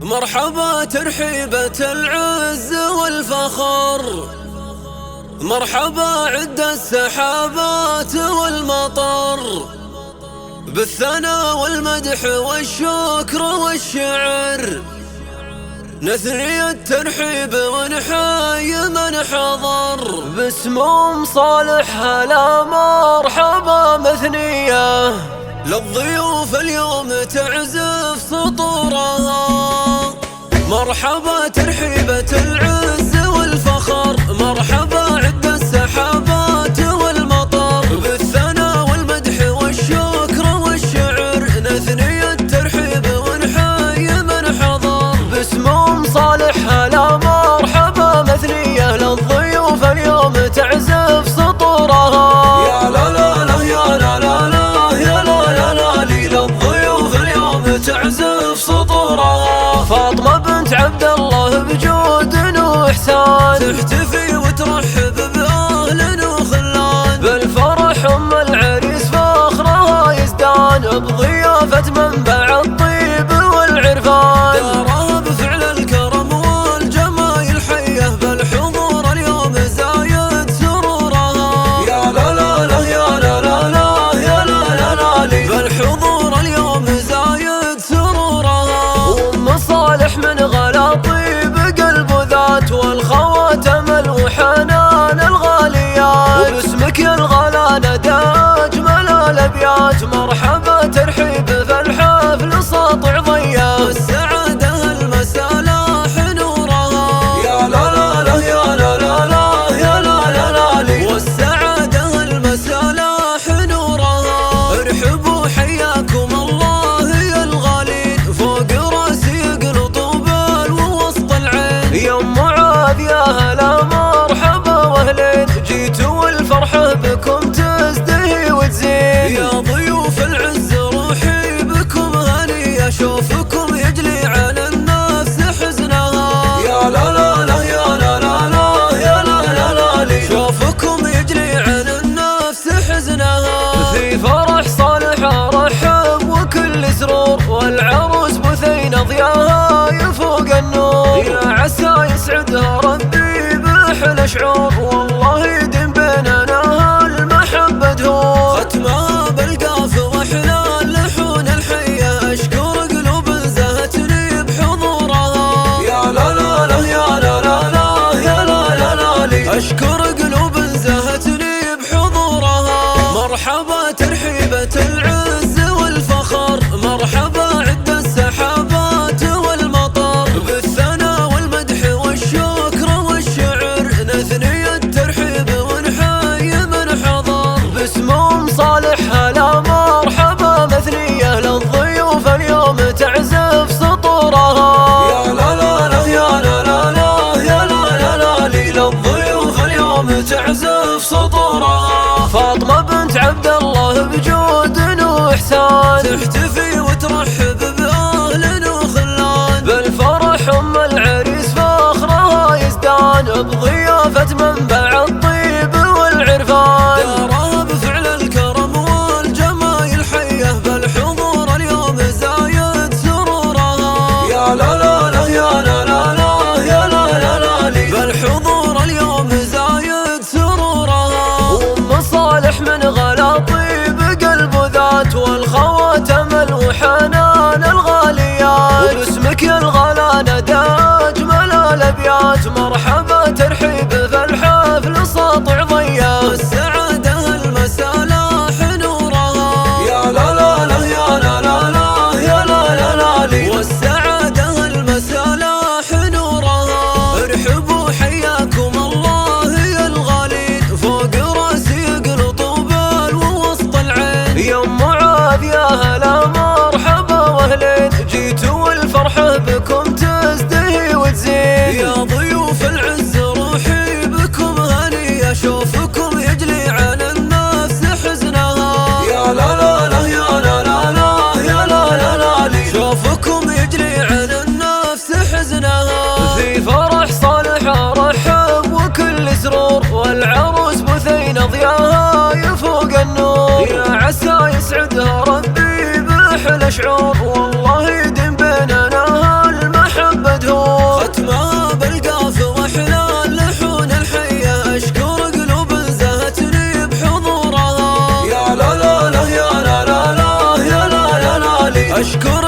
مرحبا ترحيبة العز والفخر، مرحبا عد السحابات والمطر، بالثناء والمدح والشكر والشعر، نثني الترحيب ونحيي من حضر. باسم صالح هلا مرحبا مثنية، للضيوف اليوم تعزف سطورها. مرحبا ترحيبة العز والفخر، مرحبا عد السحابات والمطر، بالثناء والمدح والشكر والشعر، نثني الترحيب ونحيي من حضر. باسم صالح هلا مرحبا مثنية، للضيوف اليوم تعزف سطورها. يا لا لا لا يا لا لا لا يا لا لا لا لي، للضيوف اليوم تعزف سطورها. فاطمة بنت عبد الله بجود وإحسان، تحتفي وترحب بأهل وخلان، بالفرح أم العريس فخرها يزدان، بضيافة منبع الطيب والعرفان. دارها بفعل الكرم والجمايل حيه، بالحضور اليوم زايد سرورها. يا لا لا لا يا لا لا لا يا لا لا لا لي، بالحضور اليوم زايد سرورها. وأم صالح من غلا طيب قلب ذات، والخواتم الوحنان الغاليات، وباسمك يا الغلا ندى أجمل الأبيات. مرحبا ترحيب في الحفل ساطع ضيا، والسعادة المسالاح نورها. يا لا لا لا يا لا لا لا يا لا لا لا لي، والسعادة المسالاح نورها. ارحبوا حياكم الله يا الغالين، فوق راسي يقلوا طوبال ووسط العين. يا ام معاذ يا هلا مرحبا واهلين، جيتوا والفرحة بكم تزدهي وتزين. يا ضيوف العز روحي بكم هنية، شوفكم يجلي على النفس حزنها. يا لا لا لا يا لا لا لا يا لا لا لا لي، شوفكم يجلي على النفس حزنها. في فرح صالح ارحب وكل سرور، والعروس بثينة ضياها يفوق النور. يا عسى يسعدها ربي بأحلى شعور، والله يديم بيننا هالمحبة دهور. ختمها بالقاف واحلى اللحون الحية، اشكر قلوب زهتني بحضورها. يا لا لا لا يا لا لا لا يا لا لا لا لي، اشكر قلوب زهتني بحضورها. مرحبا ترحيبة العز والفخر، مرحبا عد السحابات والمطر، بالثناء والمدح والشكر والشعر، نثني الترحيب ونحيي من حضر. باسم صالح هلا مرحبا مثنية، للضيوف اليوم تعزف سطورها. يا لا لا لا يا لا لا لا يا لا لا لا لي، للضيوف اليوم تعزف سطورها. فاطمة بنت عبد الله بجود وإحسان، تحتفي وترحب بأهل وخلان، بالفرح أم العريس فخرها يزدان، بضيافة منبع الطيب والعرفان. دارها بفعل الكرم والجمايل حيه، بالحضور اليوم زايد سرورها. يا لا لا لا يا لا لا لا يا لا لا لا لي، بالحضور اليوم زايد سرورها. وأم صالح من غلا طيب قلب ذات، والخواتم الوحنان الغاليات، وباسمك يا الغلا ندى أجمل الأبيات. مرحبا ترحيب في الحفل ساطع ضيا، والسعادة المسالاح نورها. يا لا لا لا يا لا لا لا يا لا لا لا لي، والسعادة المسالاح نورها. ارحبوا حياكم الله يا الغالين، فوق راسي يقلوا طوبال ووسط العين. يا ام معاذ يا هلا مرحبا واهلين، جيتوا والفرحة بكم تزدهي وتزين. يا ضيوف العز روحي بكم هنية، شوفكم يجلي على النفس حزنها. يا لا لا لا يا لا لا لا يا لا لا لا لي، شوفكم يجلي على النفس حزنها. في فرح صالح ارحب وكل سرور، والعروس بثينة ضياها يفوق النور. يا عسى يسعدها ربي بأحلى شعور، والله يديم بيننا هالمحبة أشكر